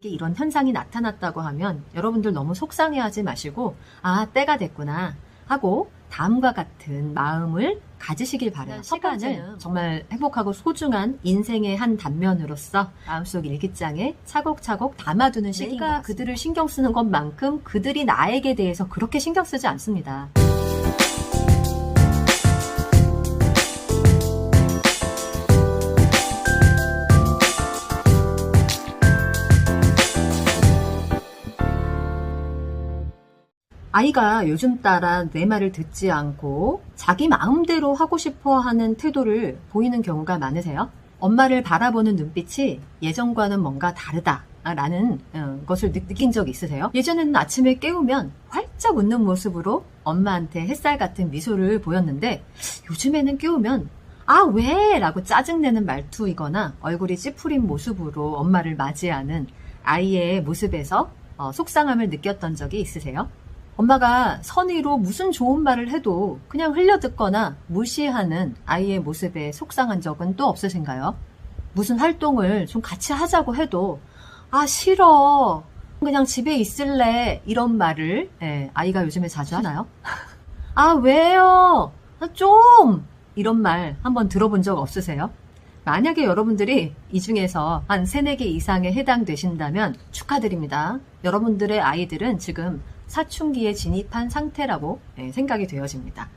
이런 현상이 나타났다고 하면 여러분들 너무 속상해하지 마시고 때가 됐구나 하고 다음과 같은 마음을 가지시길 바라요. 시간을 정말 행복하고 소중한 인생의 한 단면으로서 마음속 일기장에 차곡차곡 담아두는 시기인 것 같습니다. 그들을 신경 쓰는 것만큼 그들이 나에게 대해서 그렇게 신경 쓰지 않습니다. 아이가 요즘 따라 내 말을 듣지 않고 자기 마음대로 하고 싶어 하는 태도를 보이는 경우가 많으세요? 엄마를 바라보는 눈빛이 예전과는 뭔가 다르다라는 것을 느낀 적 있으세요? 예전에는 아침에 깨우면 활짝 웃는 모습으로 엄마한테 햇살 같은 미소를 보였는데 요즘에는 깨우면 왜? 라고 짜증내는 말투이거나 얼굴이 찌푸린 모습으로 엄마를 맞이하는 아이의 모습에서 속상함을 느꼈던 적이 있으세요? 엄마가 선의로 무슨 좋은 말을 해도 그냥 흘려듣거나 무시하는 아이의 모습에 속상한 적은 또 없으신가요? 무슨 활동을 좀 같이 하자고 해도 싫어, 그냥 집에 있을래, 이런 말을 아이가 요즘에 자주 하나요? 왜요? 좀! 이런 말 한번 들어본 적 없으세요? 만약에 여러분들이 이 중에서 한 3, 4개 이상에 해당되신다면 축하드립니다. 여러분들의 아이들은 지금 사춘기에 진입한 상태라고 생각이 되어집니다.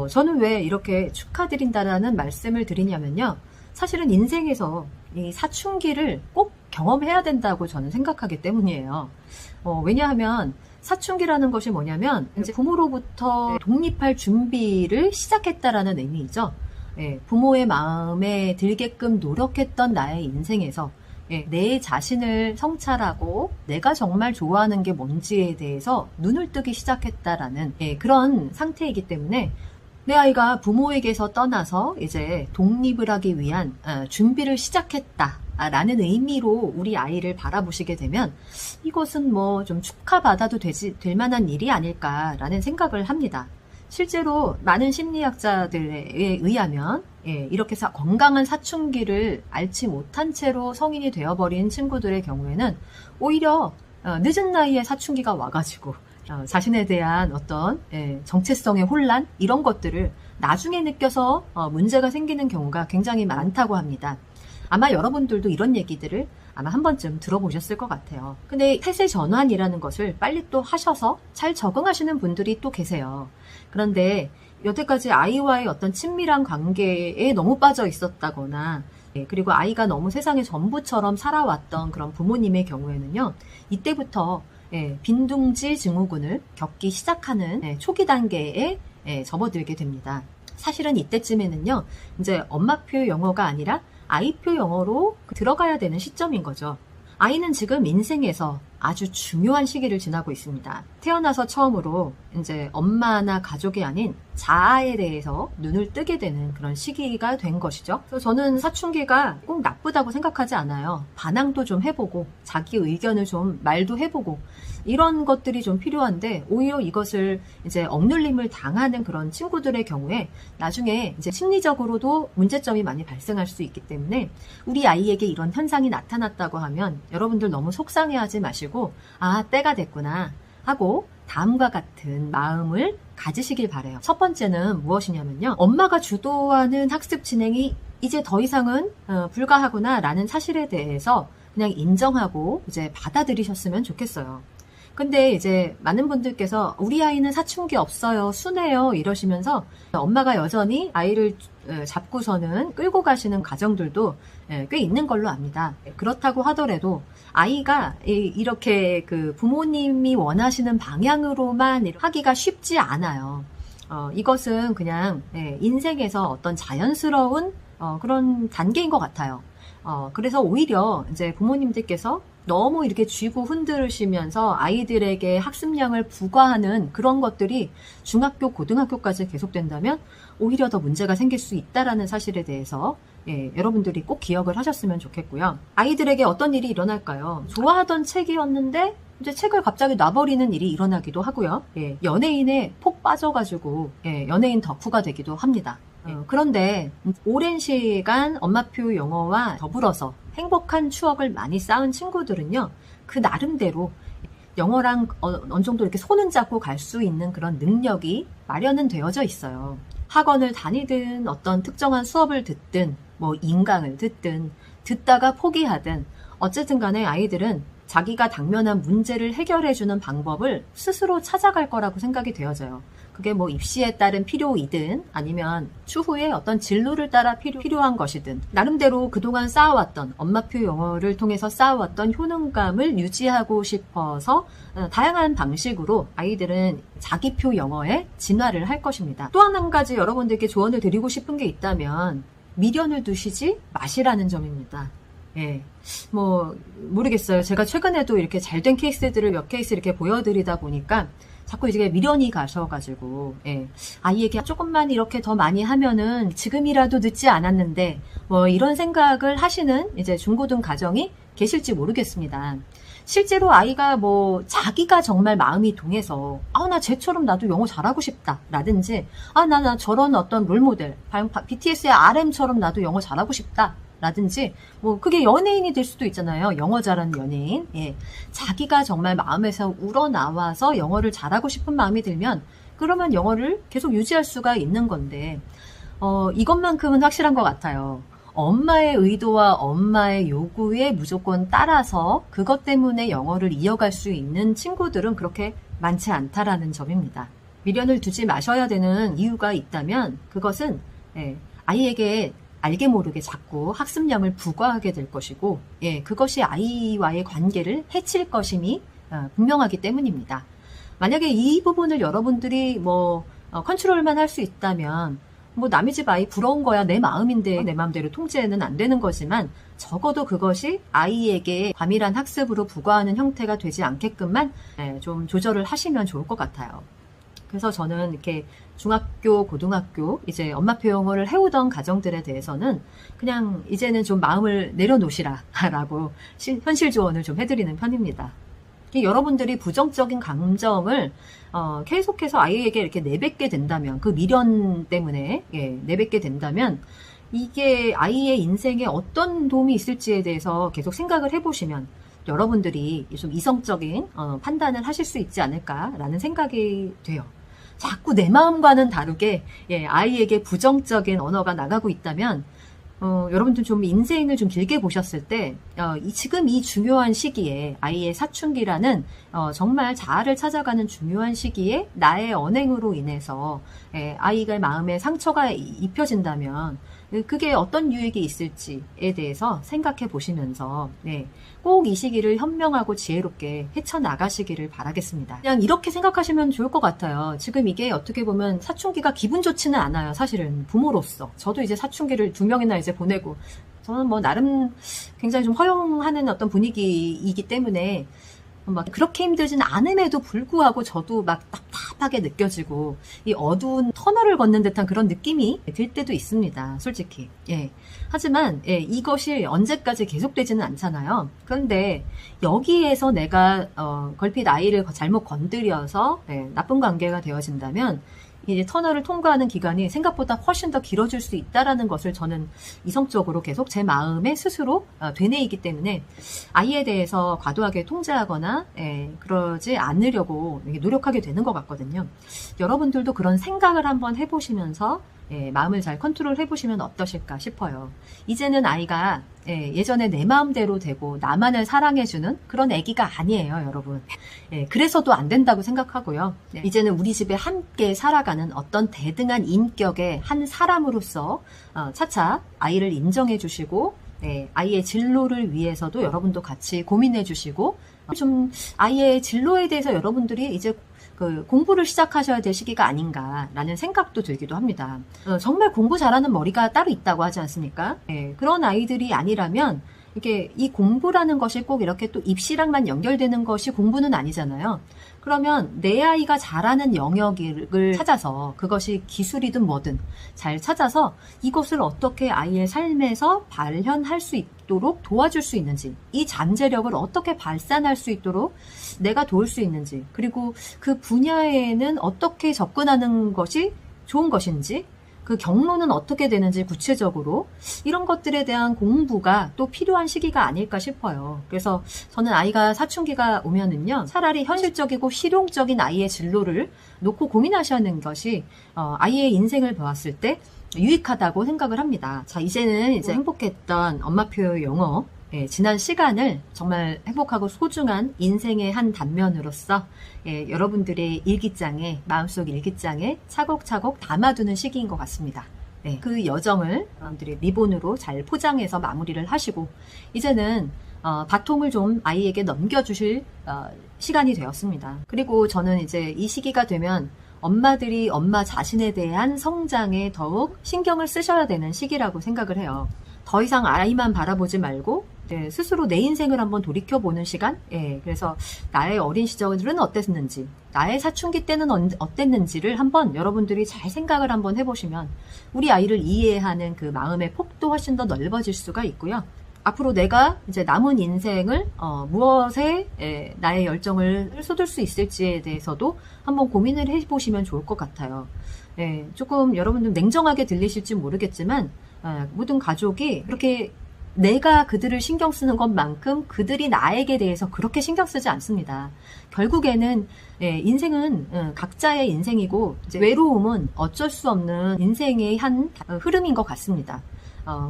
저는 왜 이렇게 축하드린다라는 말씀을 드리냐면요. 사실은 인생에서 이 사춘기를 꼭 경험해야 된다고 저는 생각하기 때문이에요. 왜냐하면 사춘기라는 것이 뭐냐면 이제 부모로부터 독립할 준비를 시작했다라는 의미이죠. 부모의 마음에 들게끔 노력했던 나의 인생에서 내 자신을 성찰하고 내가 정말 좋아하는 게 뭔지에 대해서 눈을 뜨기 시작했다라는 그런 상태이기 때문에 내 아이가 부모에게서 떠나서 이제 독립을 하기 위한 준비를 시작했다라는 의미로 우리 아이를 바라보시게 되면 이것은 뭐 좀 축하받아도 될 만한 일이 아닐까라는 생각을 합니다. 실제로 많은 심리학자들에 의하면 이렇게 건강한 사춘기를 앓지 못한 채로 성인이 되어버린 친구들의 경우에는 오히려 늦은 나이에 사춘기가 와가지고 자신에 대한 어떤 정체성의 혼란 이런 것들을 나중에 느껴서 문제가 생기는 경우가 굉장히 많다고 합니다. 아마 여러분들도 이런 얘기들을 아마 한 번쯤 들어보셨을 것 같아요. 근데 태세 전환이라는 것을 빨리 또 하셔서 잘 적응하시는 분들이 또 계세요. 그런데 여태까지 아이와의 어떤 친밀한 관계에 너무 빠져 있었다거나 그리고 아이가 너무 세상의 전부처럼 살아왔던 그런 부모님의 경우에는요. 이때부터 빈둥지 증후군을 겪기 시작하는 초기 단계에 접어들게 됩니다. 사실은 이때쯤에는요. 이제 엄마표 영어가 아니라 아이표 영어로 들어가야 되는 시점인 거죠. 아이는 지금 인생에서 아주 중요한 시기를 지나고 있습니다. 태어나서 처음으로 이제 엄마나 가족이 아닌 자아에 대해서 눈을 뜨게 되는 그런 시기가 된 것이죠. 그래서 저는 사춘기가 꼭 나쁘다고 생각하지 않아요. 반항도 좀 해보고 자기 의견을 좀 말도 해보고 이런 것들이 좀 필요한데 오히려 이것을 이제 억눌림을 당하는 그런 친구들의 경우에 나중에 이제 심리적으로도 문제점이 많이 발생할 수 있기 때문에 우리 아이에게 이런 현상이 나타났다고 하면 여러분들 너무 속상해하지 마시고 때가 됐구나 하고 다음과 같은 마음을 가지시길 바라요. 첫 번째는 무엇이냐면요. 엄마가 주도하는 학습 진행이 이제 더 이상은 불가하구나 라는 사실에 대해서 그냥 인정하고 이제 받아들이셨으면 좋겠어요. 근데 이제 많은 분들께서 우리 아이는 사춘기 없어요, 순해요 이러시면서 엄마가 여전히 아이를 잡고서는 끌고 가시는 가정들도 꽤 있는 걸로 압니다. 그렇다고 하더라도 아이가 이렇게 그 부모님이 원하시는 방향으로만 하기가 쉽지 않아요. 이것은 그냥 인생에서 어떤 자연스러운 그런 단계인 것 같아요. 그래서 오히려 이제 부모님들께서 너무 이렇게 쥐고 흔들으시면서 아이들에게 학습량을 부과하는 그런 것들이 중학교, 고등학교까지 계속된다면 오히려 더 문제가 생길 수 있다라는 사실에 대해서 여러분들이 꼭 기억을 하셨으면 좋겠고요. 아이들에게 어떤 일이 일어날까요? 좋아하던 책이었는데 이제 책을 갑자기 놔버리는 일이 일어나기도 하고요. 연예인에 폭 빠져가지고 연예인 덕후가 되기도 합니다. 그런데 오랜 시간 엄마표 영어와 더불어서 행복한 추억을 많이 쌓은 친구들은요, 그 나름대로 영어랑 어느 정도 이렇게 손은 잡고 갈 수 있는 그런 능력이 마련은 되어져 있어요. 학원을 다니든 어떤 특정한 수업을 듣든 뭐 인강을 듣든 듣다가 포기하든 어쨌든 간에 아이들은 자기가 당면한 문제를 해결해주는 방법을 스스로 찾아갈 거라고 생각이 되어져요. 그게 뭐 입시에 따른 필요이든 아니면 추후에 어떤 진로를 따라 필요한 것이든 나름대로 그동안 쌓아왔던 엄마표 영어를 통해서 쌓아왔던 효능감을 유지하고 싶어서 다양한 방식으로 아이들은 자기표 영어에 진화를 할 것입니다. 또 한 가지 여러분들께 조언을 드리고 싶은 게 있다면 미련을 두시지 마시라는 점입니다. 예, 뭐 모르겠어요. 제가 최근에도 이렇게 잘된 케이스들을 몇 케이스 이렇게 보여드리다 보니까 자꾸 이제 미련이 가셔가지고, 예, 아이에게 조금만 이렇게 더 많이 하면은 지금이라도 늦지 않았는데 뭐 이런 생각을 하시는 이제 중고등 가정이 계실지 모르겠습니다. 실제로 아이가 뭐 자기가 정말 마음이 동해서 나 쟤처럼 나도 영어 잘하고 싶다 라든지 나 저런 어떤 롤모델 BTS의 RM처럼 나도 영어 잘하고 싶다 라든지 뭐 그게 연예인이 될 수도 있잖아요. 영어 잘하는 연예인. 예. 자기가 정말 마음에서 우러나와서 영어를 잘하고 싶은 마음이 들면 그러면 영어를 계속 유지할 수가 있는 건데 이것만큼은 확실한 것 같아요. 엄마의 의도와 엄마의 요구에 무조건 따라서 그것 때문에 영어를 이어갈 수 있는 친구들은 그렇게 많지 않다라는 점입니다. 미련을 두지 마셔야 되는 이유가 있다면 그것은 아이에게 알게 모르게 자꾸 학습량을 부과하게 될 것이고, 그것이 아이와의 관계를 해칠 것임이 분명하기 때문입니다. 만약에 이 부분을 여러분들이 컨트롤만 할 수 있다면, 남의 집 아이 부러운 거야 내 마음인데 내 마음대로 통제는 안 되는 거지만 적어도 그것이 아이에게 과밀한 학습으로 부과하는 형태가 되지 않게끔만 좀 조절을 하시면 좋을 것 같아요. 그래서 저는 이렇게 중학교, 고등학교 이제 엄마표 영어를 해오던 가정들에 대해서는 그냥 이제는 좀 마음을 내려놓으시라 라고 현실 조언을 좀 해드리는 편입니다. 여러분들이 부정적인 감정을 계속해서 아이에게 이렇게 내뱉게 된다면 그 미련 때문에 내뱉게 된다면 이게 아이의 인생에 어떤 도움이 있을지에 대해서 계속 생각을 해보시면 여러분들이 좀 이성적인 판단을 하실 수 있지 않을까라는 생각이 돼요. 자꾸 내 마음과는 다르게 아이에게 부정적인 언어가 나가고 있다면 여러분들 좀 인생을 좀 길게 보셨을 때 지금 이 중요한 시기에 아이의 사춘기라는 정말 자아를 찾아가는 중요한 시기에 나의 언행으로 인해서 아이가 마음에 상처가 입혀진다면 그게 어떤 유익이 있을지에 대해서 생각해 보시면서 꼭 이 시기를 현명하고 지혜롭게 헤쳐나가시기를 바라겠습니다. 그냥 이렇게 생각하시면 좋을 것 같아요. 지금 이게 어떻게 보면 사춘기가 기분 좋지는 않아요. 사실은 부모로서. 저도 이제 사춘기를 2명이나 이제 보내고 저는 나름 굉장히 좀 허용하는 어떤 분위기이기 때문에 그렇게 힘들진 않음에도 불구하고 저도 답답하게 느껴지고 이 어두운 터널을 걷는 듯한 그런 느낌이 들 때도 있습니다. 솔직히. 하지만 이것이 언제까지 계속되지는 않잖아요. 그런데 여기에서 내가 걸핏 아이를 잘못 건드려서 나쁜 관계가 되어진다면 이제 터널을 통과하는 기간이 생각보다 훨씬 더 길어질 수 있다라는 것을 저는 이성적으로 계속 제 마음에 스스로 되뇌이기 때문에 아이에 대해서 과도하게 통제하거나 그러지 않으려고 노력하게 되는 것 같거든요. 여러분들도 그런 생각을 한번 해보시면서 마음을 잘 컨트롤 해보시면 어떠실까 싶어요. 이제는 아이가 예전에 내 마음대로 되고 나만을 사랑해주는 그런 아기가 아니에요, 여러분. 그래서도 안 된다고 생각하고요. 이제는 우리 집에 함께 살아가는 어떤 대등한 인격의 한 사람으로서 차차 아이를 인정해 주시고 아이의 진로를 위해서도 여러분도 같이 고민해 주시고 좀 아이의 진로에 대해서 여러분들이 이제 공부를 시작하셔야 될 시기가 아닌가라는 생각도 들기도 합니다. 정말 공부 잘하는 머리가 따로 있다고 하지 않습니까? 그런 아이들이 아니라면 이게 이 공부라는 것이 꼭 이렇게 또 입시랑만 연결되는 것이 공부는 아니잖아요. 그러면 내 아이가 잘하는 영역을 찾아서 그것이 기술이든 뭐든 잘 찾아서 이것을 어떻게 아이의 삶에서 발현할 수 있도록 도와줄 수 있는지, 이 잠재력을 어떻게 발산할 수 있도록 내가 도울 수 있는지, 그리고 그 분야에는 어떻게 접근하는 것이 좋은 것인지 그 경로는 어떻게 되는지 구체적으로 이런 것들에 대한 공부가 또 필요한 시기가 아닐까 싶어요. 그래서 저는 아이가 사춘기가 오면은요, 차라리 현실적이고 실용적인 아이의 진로를 놓고 고민하시는 것이 아이의 인생을 보았을 때 유익하다고 생각을 합니다. 자, 이제는 이제 행복했던 엄마표 영어, 지난 시간을 정말 행복하고 소중한 인생의 한 단면으로서 여러분들의 일기장에, 마음속 일기장에 차곡차곡 담아두는 시기인 것 같습니다. 그 여정을 여러분들이 리본으로 잘 포장해서 마무리를 하시고 이제는 바통을 좀 아이에게 넘겨주실 시간이 되었습니다. 그리고 저는 이제 이 시기가 되면 엄마들이 엄마 자신에 대한 성장에 더욱 신경을 쓰셔야 되는 시기라고 생각을 해요. 더 이상 아이만 바라보지 말고 스스로 내 인생을 한번 돌이켜보는 시간? 그래서 나의 어린 시절은 어땠는지, 나의 사춘기 때는 어땠는지를 한번 여러분들이 잘 생각을 한번 해보시면 우리 아이를 이해하는 그 마음의 폭도 훨씬 더 넓어질 수가 있고요. 앞으로 내가 이제 남은 인생을 무엇에 나의 열정을 쏟을 수 있을지에 대해서도 한번 고민을 해보시면 좋을 것 같아요. 조금 여러분들 냉정하게 들리실지 모르겠지만 모든 가족이 그렇게 내가 그들을 신경 쓰는 것만큼 그들이 나에게 대해서 그렇게 신경 쓰지 않습니다. 결국에는 인생은 각자의 인생이고 이제 외로움은 어쩔 수 없는 인생의 한 흐름인 것 같습니다.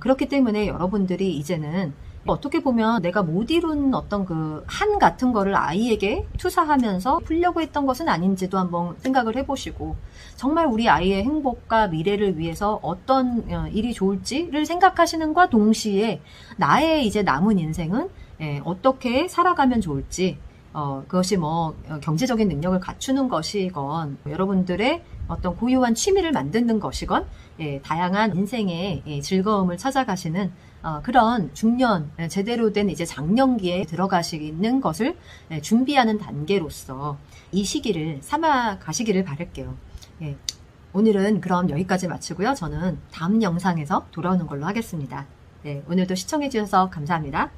그렇기 때문에 여러분들이 이제는 어떻게 보면 내가 못 이룬 어떤 그 한 같은 거를 아이에게 투사하면서 풀려고 했던 것은 아닌지도 한번 생각을 해보시고 정말 우리 아이의 행복과 미래를 위해서 어떤 일이 좋을지를 생각하시는과 동시에 나의 이제 남은 인생은 어떻게 살아가면 좋을지 그것이 뭐 경제적인 능력을 갖추는 것이건 여러분들의 어떤 고유한 취미를 만드는 것이건 다양한 인생의 즐거움을 찾아가시는 그런 중년 제대로 된 이제 장년기에 들어가시는 것을 준비하는 단계로서 이 시기를 삼아 가시기를 바랄게요. 오늘은 그럼 여기까지 마치고요. 저는 다음 영상에서 돌아오는 걸로 하겠습니다. 오늘도 시청해 주셔서 감사합니다.